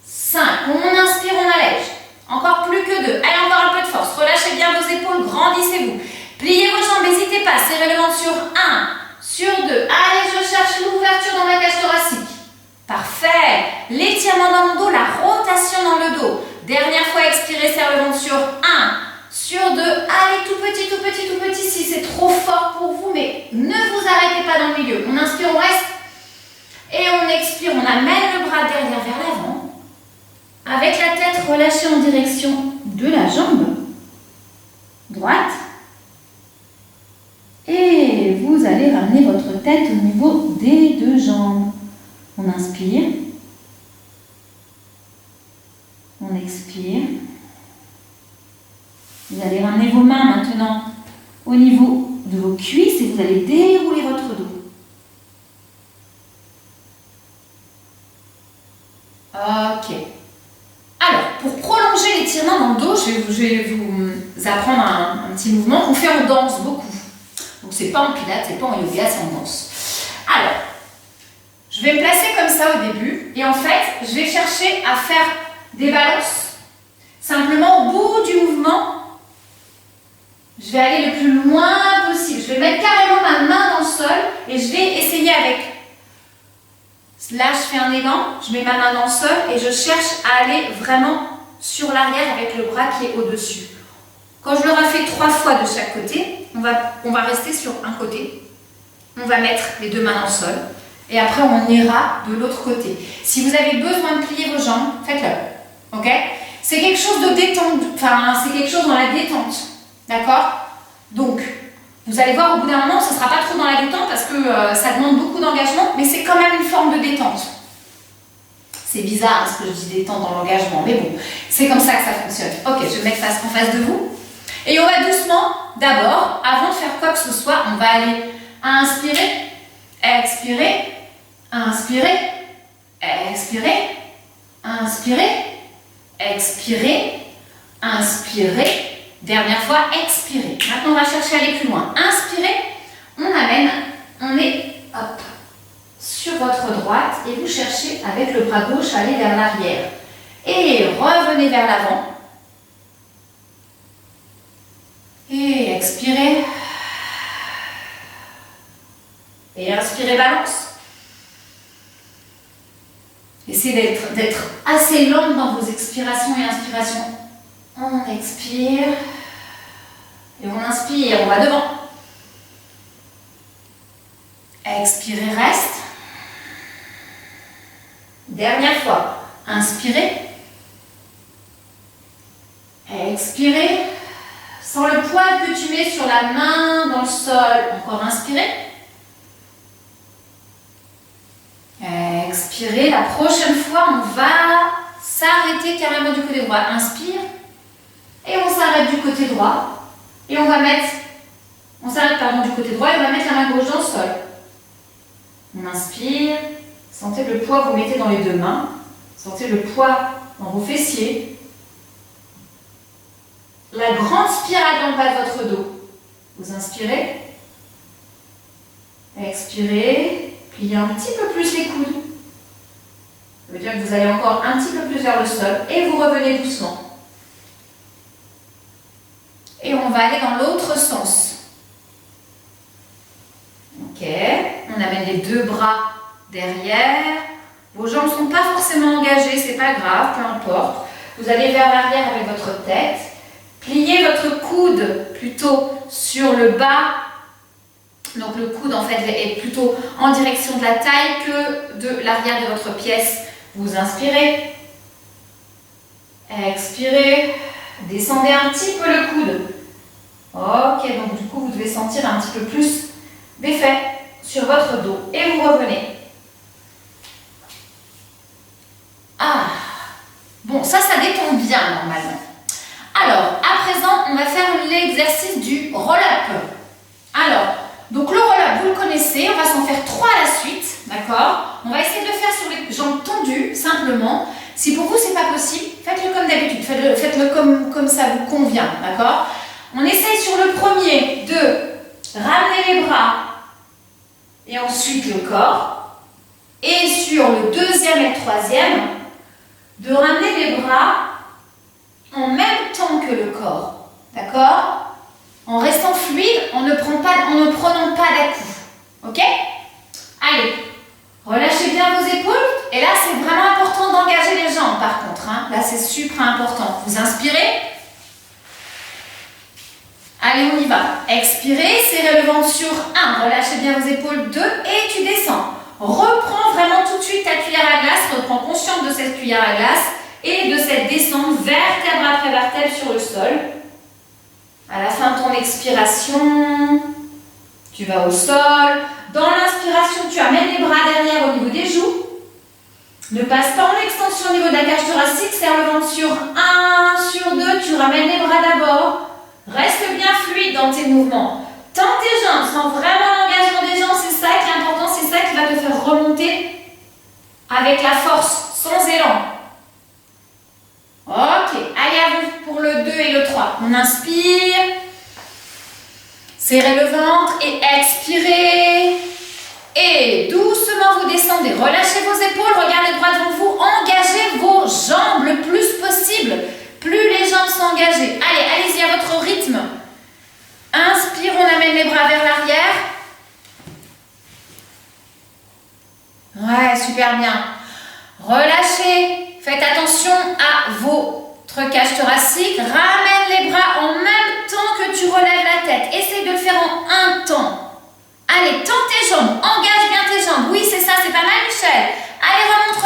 5. On inspire, on allège. Encore plus que 2. Allez, encore un peu de force. Relâchez bien vos épaules, grandissez-vous. Pliez vos jambes, n'hésitez pas. Serrez le ventre sur 1, sur 2. Allez, je cherche l'ouverture dans ma cage thoracique. Parfait. L'étirement dans mon dos, la rotation dans le dos. Dernière fois, expirez, serre le ventre sur 1, sur 2. Allez, tout petit, tout petit, tout petit. Si c'est trop fort pour vous, mais ne vous arrêtez pas dans le milieu. On inspire, on reste. Et on expire, on amène le bras derrière vers l'avant. Avec la tête relâchée en direction de la jambe droite. Et vous allez ramener votre tête au niveau des deux jambes. On inspire. On expire. Vous allez ramener vos mains maintenant au niveau de vos cuisses et vous allez dérouler votre dos. Ok. Alors, pour prolonger l'étirement dans le dos, je vais vous apprendre un petit mouvement qu'on fait en danse beaucoup. Donc, c'est pas en pilates, c'est pas en yoga, c'est en danse. Alors, je vais me placer comme ça au début et en fait, je vais chercher à faire des balances. Simplement, au bout du mouvement, je vais aller le plus loin possible. Je vais mettre carrément ma main dans le sol et je vais essayer avec. Là, je fais un élan, je mets ma main dans le sol et je cherche à aller vraiment sur l'arrière avec le bras qui est au-dessus. Quand je l'aurai fait 3 fois de chaque côté, on va rester sur un côté. On va mettre les deux mains dans le sol et après on ira de l'autre côté. Si vous avez besoin de plier vos jambes, faites-le. Ok ? C'est quelque chose de détente, enfin c'est quelque chose dans la détente. D'accord ? Donc, vous allez voir au bout d'un moment, ce ne sera pas trop dans la détente parce que ça demande beaucoup d'engagement, mais c'est quand même une forme de détente. C'est bizarre ce que je dis détente dans l'engagement, mais bon, c'est comme ça que ça fonctionne. Ok, je vais me mettre en face de vous. Et on va doucement, d'abord, avant de faire quoi que ce soit, on va aller inspirer, expirer, inspirer, expirer, inspirer, expirer, inspirer. Dernière fois, expirez. Maintenant, on va chercher à aller plus loin. Inspirez, on amène, on est hop, sur votre droite et vous cherchez avec le bras gauche à aller vers l'arrière. Et revenez vers l'avant. Et expirez. Et inspirez, balance. Essayez d'être assez lente dans vos expirations et inspirations. On expire et on inspire, on va devant. Expirez, reste. Dernière fois, inspirez. Expirez. Sans le poids que tu mets sur la main dans le sol, encore inspirez. Expirez. La prochaine fois, on va s'arrêter carrément du côté droit. Inspire. Et on s'arrête du côté droit. Et on va mettre On s'arrête pardon du côté droit et on va mettre la main gauche dans le sol. On inspire. Sentez le poids que vous mettez dans les deux mains. Sentez le poids dans vos fessiers. La grande spirale dans le bas de votre dos. Vous inspirez. Expirez. Pliez un petit peu plus les coudes. Ça veut dire que vous allez encore un petit peu plus vers le sol. Et vous revenez doucement. Et on va aller dans l'autre sens. Ok. On amène les deux bras derrière. Vos jambes ne sont pas forcément engagées, c'est pas grave, peu importe. Vous allez vers l'arrière avec votre tête. Pliez votre coude plutôt sur le bas. Donc le coude en fait est plutôt en direction de la taille que de l'arrière de votre pièce. Vous inspirez. Expirez. Descendez un petit peu le coude. Ok, donc du coup vous devez sentir un petit peu plus d'effet sur votre dos. Et vous revenez. Ah, bon, ça détend bien normalement. Alors, à présent, on va faire l'exercice du roll-up. Alors, donc le roll-up, vous le connaissez, on va s'en faire 3 à la suite, d'accord? On va essayer de le faire sur les jambes tendues, simplement. Si pour vous, c'est pas possible, faites-le comme d'habitude, faites-le comme ça vous convient, d'accord? On essaye sur le premier de ramener les bras et ensuite le corps. Et sur le deuxième et le troisième, de ramener les bras en même temps que le corps, d'accord? En restant fluide, en ne prenant pas d'à-coups, ok? Allez, relâchez bien vos épaules, et là c'est vraiment important d'engager les jambes par contre, hein. Là c'est super important. Vous inspirez, allez on y va, expirez, serrez le ventre sur 1, relâchez bien vos épaules, 2, et tu descends. Reprends vraiment tout de suite ta cuillère à glace, reprends conscience de cette cuillère à glace et de cette descente vertèbre après vertèbre sur le sol. À la fin de ton expiration, tu vas au sol. Dans l'inspiration, tu amènes les bras derrière au niveau des joues. Ne passe pas en extension au niveau de la cage thoracique, serre le ventre sur 1, sur 2, tu ramènes les bras d'abord. Reste bien fluide dans tes mouvements. Tends tes jambes, sens vraiment l'engagement des jambes, c'est ça qui est important, c'est ça qui va te faire remonter avec la force, sans élan. Ok, allez à vous pour le 2 et le 3. On inspire, serrez le ventre et expirez. Et doucement vous descendez, relâchez vos épaules, regardez droit devant vous, engagez vos jambes le plus possible. Plus les jambes sont engagées. Allez, allez-y à votre rythme. Inspire, on amène les bras vers l'arrière. Ouais, super bien. Relâchez. Faites attention à votre cage thoracique. Ramène les bras en même temps que tu relèves la tête. Essaye de le faire en un temps. Allez, tends tes jambes. Engage bien tes jambes. Oui, c'est ça, c'est pas mal, Michel. Allez, remonte.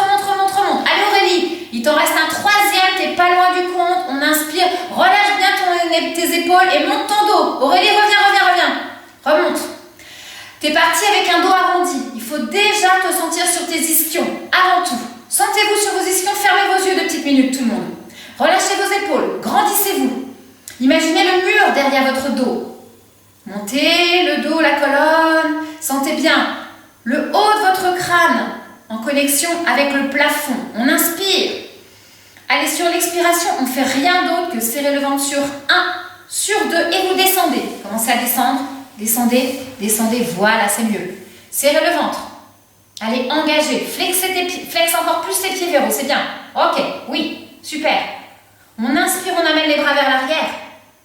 Allez, Aurélie. Il t'en reste un troisième. T'es pas loin du compte. On inspire. Relâche bien tes épaules et monte ton dos. Aurélie, reviens. Remonte. T'es parti avec un dos arrondi. Il faut déjà te sentir sur tes ischions. Avant tout. Sentez-vous sur vos ischions. Fermez vos yeux 2 petites minutes, tout le monde. Relâchez vos épaules. Grandissez-vous. Imaginez le mur derrière votre dos. Montez le dos, la colonne. Sentez bien le haut de votre crâne en connexion avec le plafond. On inspire. Allez, sur l'expiration, on ne fait rien d'autre que serrer le ventre sur 1, sur 2 et vous descendez. Commencez à descendre. Descendez. Voilà, c'est mieux. Serrez le ventre. Allez, engagez. Flexez tes pieds. Flex encore plus tes pieds vers haut. C'est bien. Ok, oui, super. On inspire, on amène les bras vers l'arrière.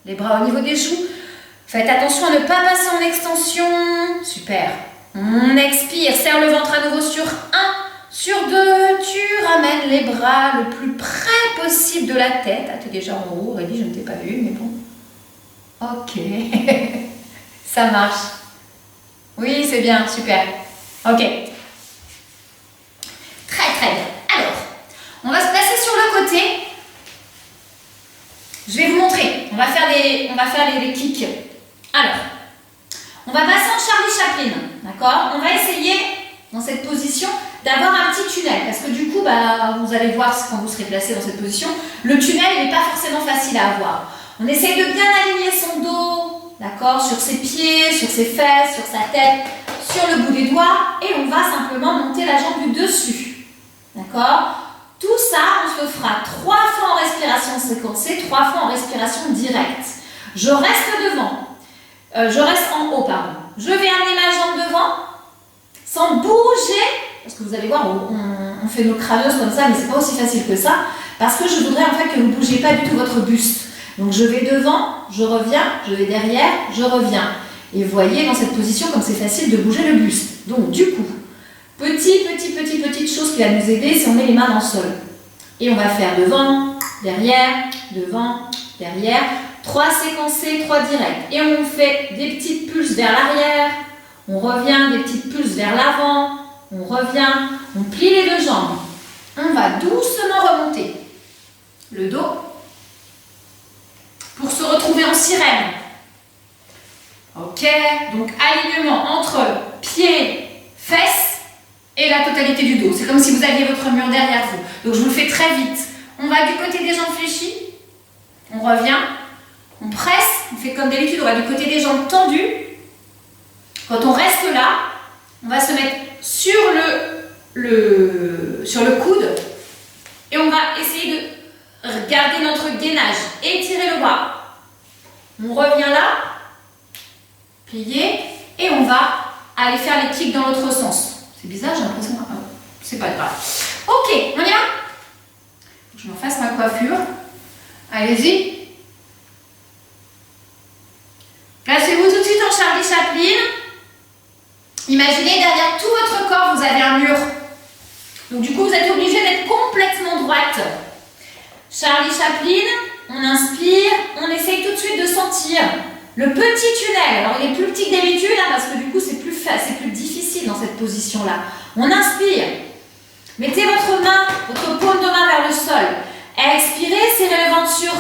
Les bras au niveau des joues. Faites attention à ne pas passer en extension. Super. On expire, serre le ventre à nouveau sur 1, sur 2. Tu ramènes les bras le plus près possible de la tête. Ah, t'es déjà en haut, Aurélie, je ne t'ai pas vu, mais bon. Ok. Ça marche. Oui, c'est bien, super. Ok. Très bien. Alors, on va se placer sur le côté. Je vais vous montrer. On va faire les kicks. Alors, on va passer en Charlie Chaplin, d'accord? On va essayer, dans cette position, d'avoir un petit tunnel, parce que du coup, vous allez voir quand vous serez placé dans cette position, le tunnel n'est pas forcément facile à avoir. On essaye de bien aligner son dos, d'accord, sur ses pieds, sur ses fesses, sur sa tête, sur le bout des doigts, et on va simplement monter la jambe du dessus, d'accord. Tout ça, on se fera 3 fois en respiration séquencée, 3 fois en respiration directe. Je reste devant, je reste en haut, pardon. Je vais amener ma jambe devant, sans bouger, parce que vous allez voir, on fait nos crâneuses comme ça, mais c'est pas aussi facile que ça, parce que je voudrais en fait que vous ne bougiez pas du tout votre buste. Donc je vais devant, je reviens, je vais derrière, je reviens. Et vous voyez dans cette position comme c'est facile de bouger le buste. Donc du coup, petite chose qui va nous aider, c'est on met les mains dans le sol. Et on va faire devant, derrière, 3 séquencés, 3 directs. Et on fait des petites pulses vers l'arrière, on revient, des petites pulses vers l'avant, on revient, on plie les 2 jambes. On va doucement remonter le dos pour se retrouver en sirène. Ok, donc alignement entre pieds, fesses et la totalité du dos. C'est comme si vous aviez votre mur derrière vous. Donc je vous le fais très vite. On va du côté des jambes fléchies, on revient, on presse, on fait comme d'habitude, on va du côté des jambes tendues. Quand on reste là, on va se mettre sur le coude et on va essayer de garder notre gainage, étirer le bras. On revient là, plier et on va aller faire les kicks dans l'autre sens. C'est bizarre, j'ai l'impression. C'est pas grave. Ok, on y va? Je m'en fasse ma coiffure. Allez-y. Placez-vous tout de suite en Charlie Chaplin. Imaginez derrière tout votre corps, vous avez un mur. Donc du coup, vous êtes obligé d'être complètement droite. Charlie Chaplin, on inspire, on essaye tout de suite de sentir le petit tunnel. Alors il est plus petit que d'habitude, hein, parce que du coup c'est plus difficile dans cette position-là. On inspire. Mettez votre main, votre paume de main vers le sol. Expirez, serrez le ventre sur 1,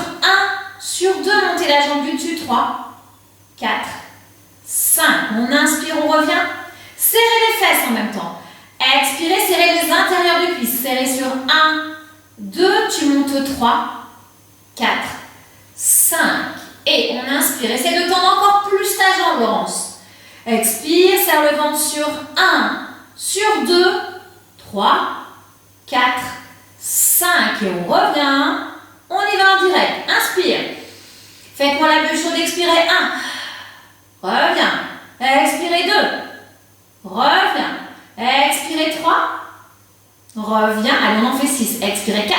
sur 2, montez la jambe du dessus, 3, 4, 5. On inspire, on revient. Serrez les fesses en même temps. Expirez, serrez les intérieurs de cuisses. Serrez sur 1, 2, tu montes 3, 4, 5. Et on inspire. Essaie de tendre encore plus ta jambe, Laurence. Expire, serre le ventre sur 1, sur 2, 3, 4, 5. Et on revient. On y va en direct. Inspire. Faites-moi la bulle chaude. Expirez 1. Reviens. Expirez 2. Reviens. Expirez 3. Reviens. Allez, on en fait 6. Expirez 4.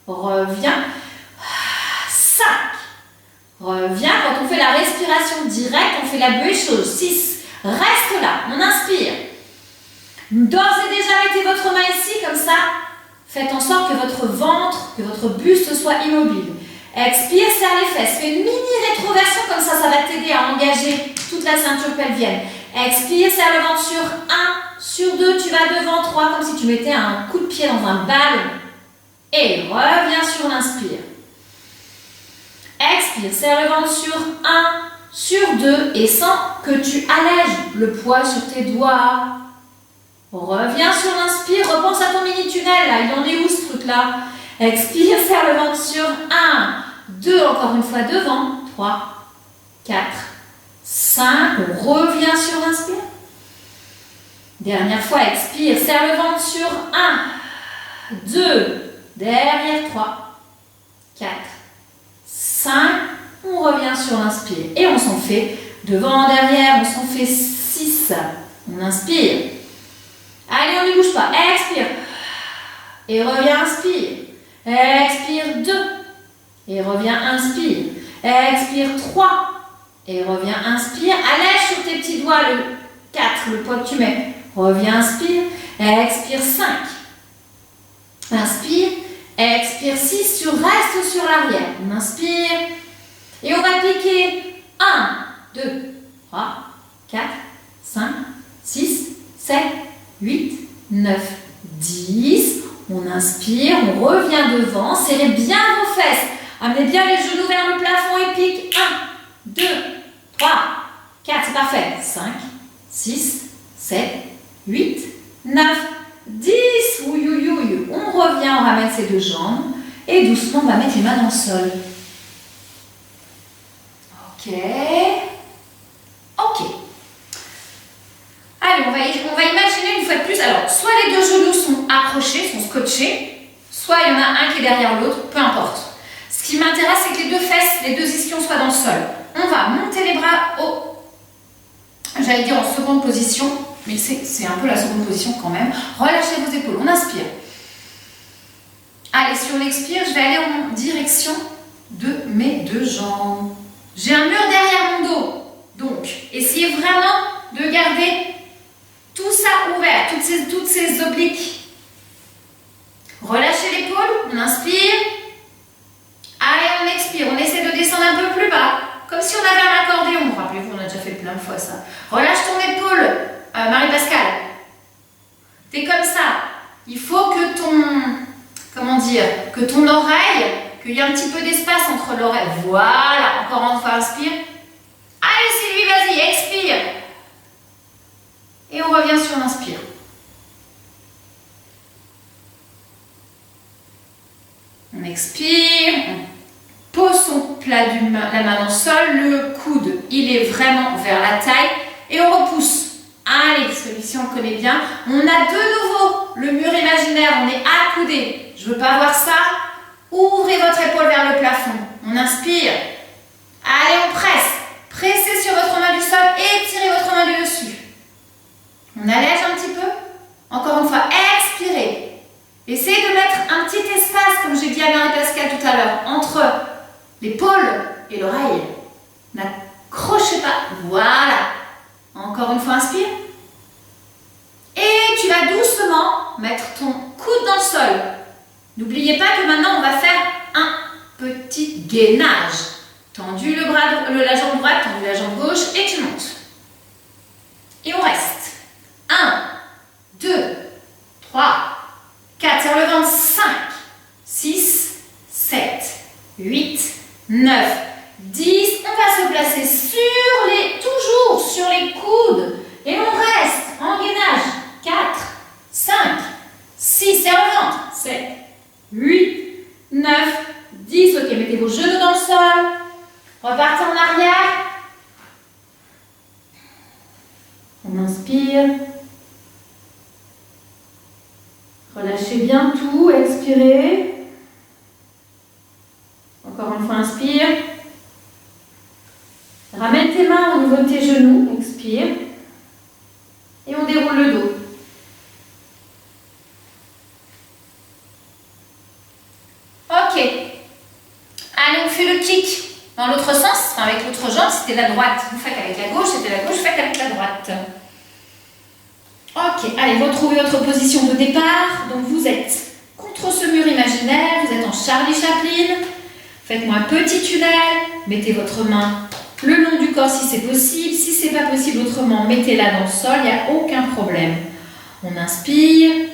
Reviens. 5. Reviens. Quand on fait la respiration directe, on fait la buée chaude. 6. Reste là. On inspire. D'ores et déjà, mettez votre main ici, comme ça. Faites en sorte que votre ventre, que votre buste soit immobile. Expire, serre les fesses. Fais une mini rétroversion, comme ça va t'aider à engager toute la ceinture pelvienne. Expire, serre le ventre sur 1, sur 2, tu vas devant, 3, comme si tu mettais un coup de pied dans un ballon. Et reviens sur l'inspire. Expire, serre le ventre sur 1, sur 2 et sens que tu allèges le poids sur tes doigts. Reviens sur l'inspire, repense à ton mini-tunnel, là, il en est où ce truc-là? Expire, serre le ventre sur 1, 2, encore une fois devant, 3, 4, 5, on revient sur l'inspire. Dernière fois, expire, serre le ventre sur 1, 2, derrière 3, 4, 5, on revient sur l'inspire. Et on s'en fait devant, derrière, on s'en fait 6. On inspire. Allez, on ne bouge pas. Expire. Et reviens, inspire. Expire 2. Et reviens, inspire. Expire 3. Et reviens, inspire. Allège sur tes petits doigts le 4, le poids que tu mets. Reviens, inspire. Expire 5. Inspire. Expire 6. Tu restes sur l'arrière. On inspire. Et on va cliquer 1, 2, 3, 4, 5, 6, 7, 8, 9, 10. On inspire, on revient devant. Serrez bien vos fesses. Amenez bien les genoux vers le plafond et pique. 1, 2, 3, 4. C'est parfait. 5, 6, 7, 8, 9, 10. Oui, oui, oui. On revient, on ramène ses deux jambes. Et doucement, on va mettre les mains dans le sol. Ok. on va imaginer une fois de plus. Alors, soit les deux genoux sont accrochés, sont scotchés, soit il y en a un qui est derrière l'autre, peu importe. Ce qui m'intéresse, c'est que les deux fesses, les deux ischions soient dans le sol. On va monter les bras j'allais dire en seconde position, mais c'est un peu la seconde position quand même. Relâchez vos épaules, on inspire. Allez, sur l'expire, je vais aller en direction de mes deux jambes. J'ai un mur derrière mon dos, donc essayez vraiment de garder tout ça ouvert, toutes ces obliques. Relâchez l'épaule, on inspire. Allez, on expire, on essaie de descendre un peu plus bas, comme si on avait un accordéon. Rappelez-vous, on a déjà fait plein de fois ça. Relâche ton épaule, Marie-Pascale. T'es comme ça. Il faut que ton oreille, qu'il y ait un petit peu d'espace entre l'oreille. Voilà, encore une fois, inspire. Allez Sylvie, vas-y, expire. Et on revient sur l'inspire. On expire, on pose son plat la main dans le sol, le coude, il est vraiment vers la taille et on repousse. Allez, celui-ci on le connaît bien. On a de nouveau le mur imaginaire, on est accoudé. Je veux pas voir ça. Ouvrez votre épaule vers le plafond. On inspire. Allez, on presse. Pressez sur votre main du sol et étirez votre main du dessus. On allège un petit peu. Encore une fois, expirez. Essayez de mettre un petit espace, comme j'ai dit à Marie-Pascale tout à l'heure, entre l'épaule et l'oreille. N'accrochez pas. Voilà. Encore une fois, inspire. Et tu vas doucement mettre ton coude dans le sol. N'oubliez pas que maintenant, on va faire un petit gainage. Tendu la jambe droite, tendu la jambe gauche et tu montes. Et on reste. 1, 2, 3, 4, serre le ventre, 5, 6, 7, 8, 9, 10. On va se placer toujours sur les coudes. Et on reste en gainage. 4, 5, 6, serre le ventre. 7, 8, 9, 10. Ok, mettez vos genoux dans le sol. Repartez en arrière. On inspire. Relâchez bien tout, expirez. Encore une fois, inspire. Ramène tes mains au niveau de tes genoux, expire. Et on déroule le dos. Ok. Allez, on fait le kick dans l'autre sens, avec l'autre jambe, c'était la droite. Vous faites avec la gauche, c'était la gauche, vous faites avec la droite. Ok, allez, retrouvez votre position de départ. Donc vous êtes contre ce mur imaginaire, vous êtes en Charlie Chaplin. Faites-moi un petit tunnel, mettez votre main le long du corps si c'est possible. Si ce n'est pas possible autrement, mettez-la dans le sol, il n'y a aucun problème. On inspire.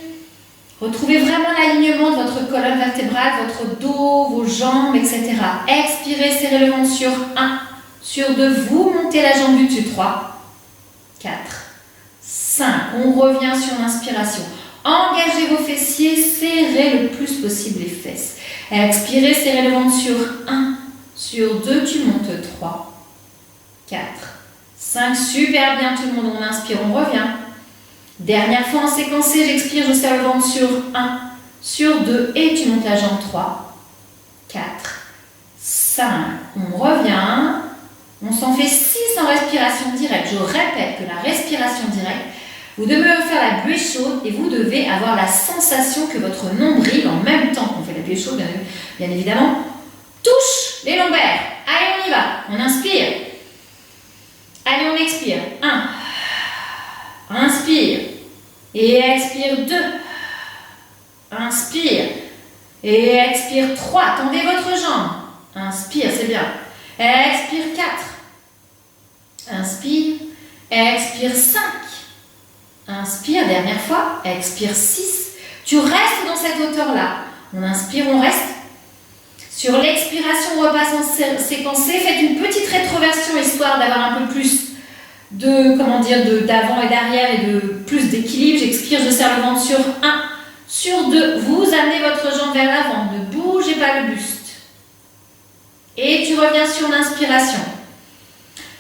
Retrouvez vraiment l'alignement de votre colonne vertébrale, votre dos, vos jambes, etc. Expirez, serrez le ventre sur 1, sur 2, vous montez la jambe du dessus, 3, 4, 5. On revient sur l'inspiration. Engagez vos fessiers, serrez le plus possible les fesses. Expirez, serrez le ventre sur 1, sur 2, tu montes 3, 4, 5. Super bien tout le monde, on inspire, on revient. Dernière fois en séquencé, j'expire, je serre le ventre sur 1, sur 2 et tu montes la jambe 3, 4, 5. On revient. On s'en fait 6 en respiration directe. Je répète que la respiration directe, vous devez faire la buée chaude et vous devez avoir la sensation que votre nombril, en même temps qu'on fait la buée chaude, bien évidemment, touche les lombaires. Allez, on y va. On inspire. Allez, on expire. 1. Inspire. Et expire 2. Inspire. Et expire 3. Tendez votre jambe. Inspire, c'est bien. Expire 4. Inspire. Expire 5. Inspire, dernière fois. Expire 6. Tu restes dans cette hauteur-là. On inspire, on reste. Sur l'expiration, on repasse en séquencé. Faites une petite rétroversion histoire d'avoir un peu plus d'avant et d'arrière et de plus d'équilibre. J'expire, je serre le ventre sur 1, sur 2. Vous amenez votre jambe vers l'avant. Ne bougez pas le buste. Et tu reviens sur l'inspiration.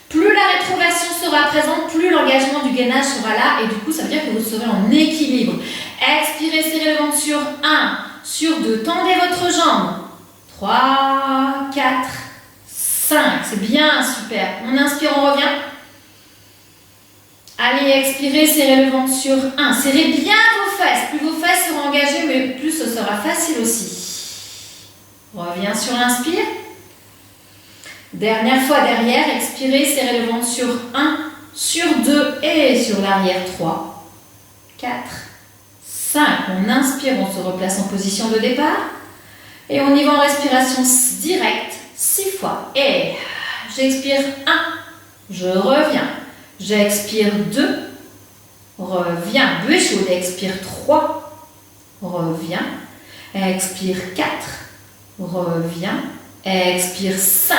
Plus la rétrogression sera présente, plus l'engagement du gainage sera là et du coup, ça veut dire que vous serez en équilibre. Expirez, serrez le ventre sur 1, sur 2, tendez votre jambe. 3, 4, 5, c'est bien, super. On inspire, on revient. Allez, expirez, serrez le ventre sur 1. Serrez bien vos fesses. Plus vos fesses seront engagées, mais plus ce sera facile aussi. Reviens sur l'inspire. Dernière fois derrière, expirez, serrez le ventre sur 1, sur 2 et sur l'arrière 3, 4, 5. On inspire, on se replace en position de départ. Et on y va en respiration directe, 6 fois. Et j'expire 1, je reviens. J'expire 2, reviens. Buée chaude, expire 3, reviens. Expire 4, reviens. Expire 5,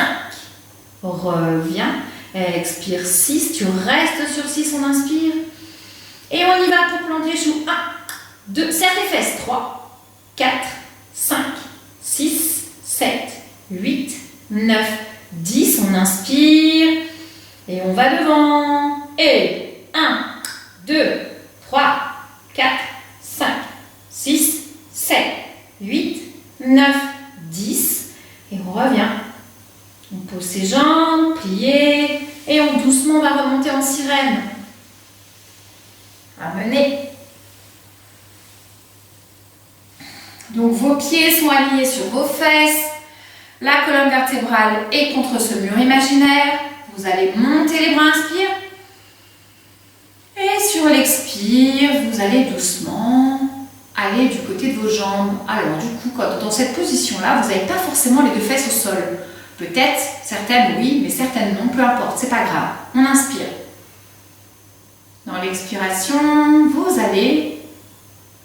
reviens. Expire 6, tu restes sur 6, on inspire. Et on y va pour planter chou. 1, 2, serre les fesses. 3, 4, 5, 6, 7, 8, 9, 10. On inspire. Et on va devant. Et 1, 2, 3, 4, 5, 6, 7, 8, 9, 10. Et on revient. On pose ses jambes, plier. Et on doucement va remonter en sirène. Amenez. Donc vos pieds sont alignés sur vos fesses. La colonne vertébrale est contre ce mur imaginaire. Vous allez monter les bras, inspire. Et sur l'expire, vous allez doucement aller du côté de vos jambes. Alors du coup, dans cette position-là, vous n'avez pas forcément les deux fesses au sol. Peut-être, certaines oui, mais certaines non, peu importe, c'est pas grave. On inspire. Dans l'expiration, vous allez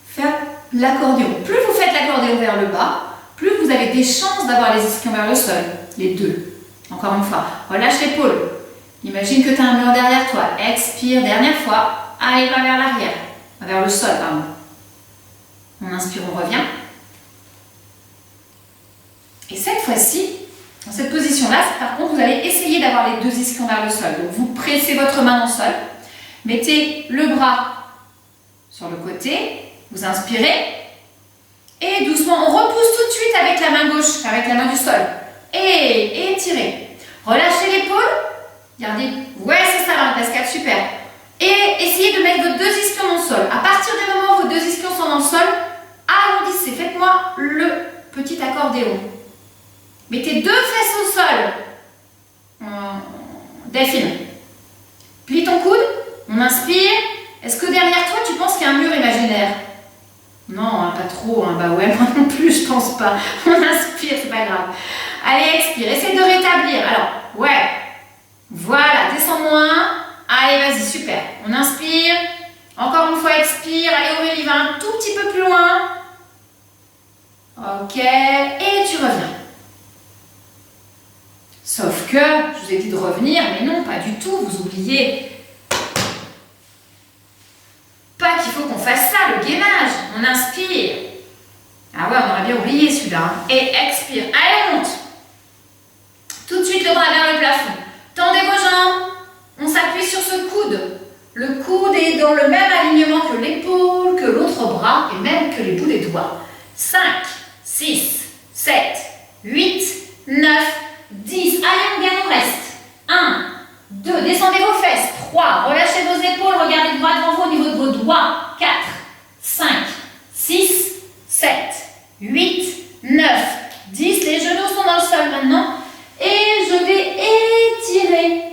faire l'accordéon. Plus vous faites l'accordéon vers le bas, plus vous avez des chances d'avoir les ischions vers le sol. Les deux. Encore une fois, relâche l'épaule. Imagine que tu as un mur derrière toi. Expire, dernière fois. Allez, va vers l'arrière. Vers le sol, pardon. On inspire, on revient. Et cette fois-ci, dans cette position-là, par contre, vous allez essayer d'avoir les deux ischions vers le sol. Donc, vous pressez votre main dans le sol. Mettez le bras sur le côté. Vous inspirez. Et doucement, on repousse tout de suite avec la main gauche, avec la main du sol. Et étirez. Relâchez l'épaule. Gardez. Ouais, c'est ça la cascade, super. Et essayez de mettre vos deux ischions dans le sol. À partir du moment où vos deux ischions sont dans le sol, arrondissez. Faites-moi le petit accordéon. Mettez deux fesses au sol. Delphine. Plie ton coude. On inspire. Est-ce que derrière toi, tu penses qu'il y a un mur imaginaire? Non, hein, pas trop. Hein. Bah ouais, moi non plus, je pense pas. On inspire, c'est pas grave. Allez, expire. Essayez de rétablir. Alors, ouais. Voilà, descends moins. Allez, vas-y, super. On inspire. Encore une fois, expire. Allez, Aurélie, va un tout petit peu plus loin. Ok. Et tu reviens. Sauf que, je vous ai dit de revenir, mais non, pas du tout. Vous oubliez. Pas qu'il faut qu'on fasse ça, le gainage. On inspire. Ah ouais, on aurait bien oublié celui-là. Hein. Et expire. Allez, on monte. Tout de suite, le bras vers le plafond. Tendez vos jambes. On s'appuie sur ce coude. Le coude est dans le même alignement que l'épaule, que l'autre bras et même que les bouts des doigts. 5, 6, 7, 8, 9, 10. Allez, on gagne, on reste. 1, 2, descendez vos fesses. 3, relâchez vos épaules, regardez le bras devant vous au niveau de vos doigts. 4, 5, 6, 7, 8, 9, 10. Les genoux sont dans le sol maintenant. Et je vais étirer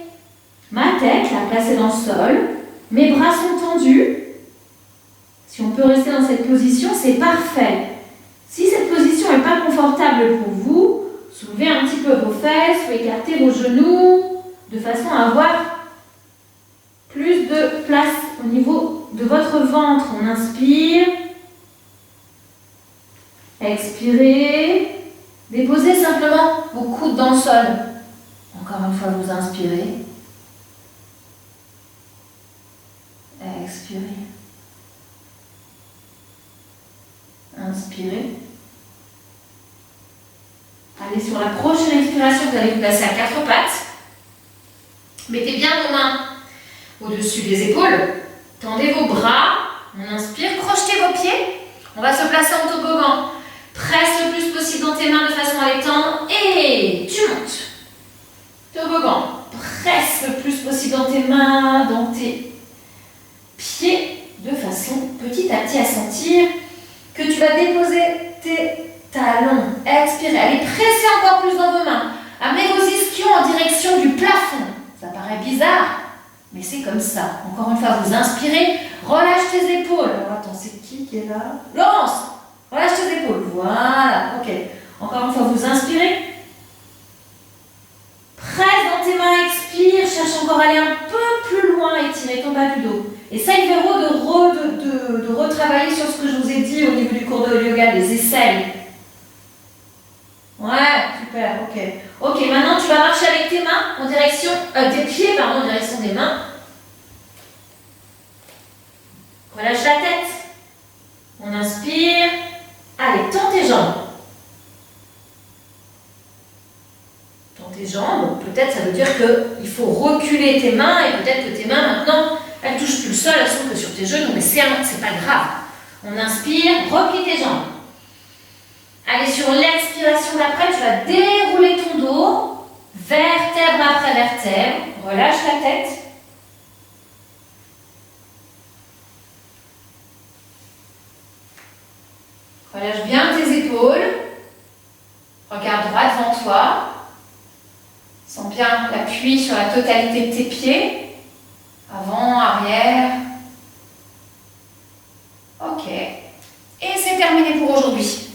ma tête, la placer dans le sol. Mes bras sont tendus. Si on peut rester dans cette position, c'est parfait. Si cette position n'est pas confortable pour vous, soulevez un petit peu vos fesses ou écartez vos genoux de façon à avoir plus de place au niveau de votre ventre. On inspire. Expirez. Déposez simplement vos coudes dans le sol. Encore une fois, vous inspirez. Expirez. Inspirez. Allez, sur la prochaine expiration, vous allez vous placer à quatre pattes. Mettez bien vos mains au-dessus des épaules. Tendez vos bras. On inspire, crochetez vos pieds. On va se placer en toboggan. Presse le plus possible dans tes mains de façon à les tendre. Et tu montes. Toboggan. Presse le plus possible dans tes mains, dans tes pieds, de façon petit à petit à sentir que tu vas déposer tes talons. Expirez. Allez, pressez encore plus dans vos mains. Amenez vos ischions en direction du plafond. Ça paraît bizarre, mais c'est comme ça. Encore une fois, vous inspirez. Relâche tes épaules. Alors attends, c'est qui est là? Laurence, relâche tes épaules. Voilà, ok. Encore une fois, vous inspirez. Presse dans tes mains, expire. Cherche encore à aller un peu plus loin, étirer ton bas du dos. Essaye, Véro, de retravailler sur ce que je vous ai dit au niveau du cours de yoga, les aisselles. Ouais, super, ok. Ok, maintenant tu vas marcher avec tes mains en direction, tes pieds, pardon, en direction des mains. Relâche la tête. On inspire. Allez, tends tes jambes. Tends tes jambes. Peut-être ça veut dire qu'il faut reculer tes mains et peut-être que tes mains maintenant, elles touchent plus le sol, elles sont que sur tes genoux, mais c'est pas grave. On inspire, replie tes jambes. Allez, sur l'expiration d'après, tu vas dérouler ton dos, vertèbre après vertèbre. Relâche la tête. Relâche bien tes épaules. Regarde droit devant toi. Sens bien l'appui sur la totalité de tes pieds. Avant, arrière. Ok. Et c'est terminé pour aujourd'hui.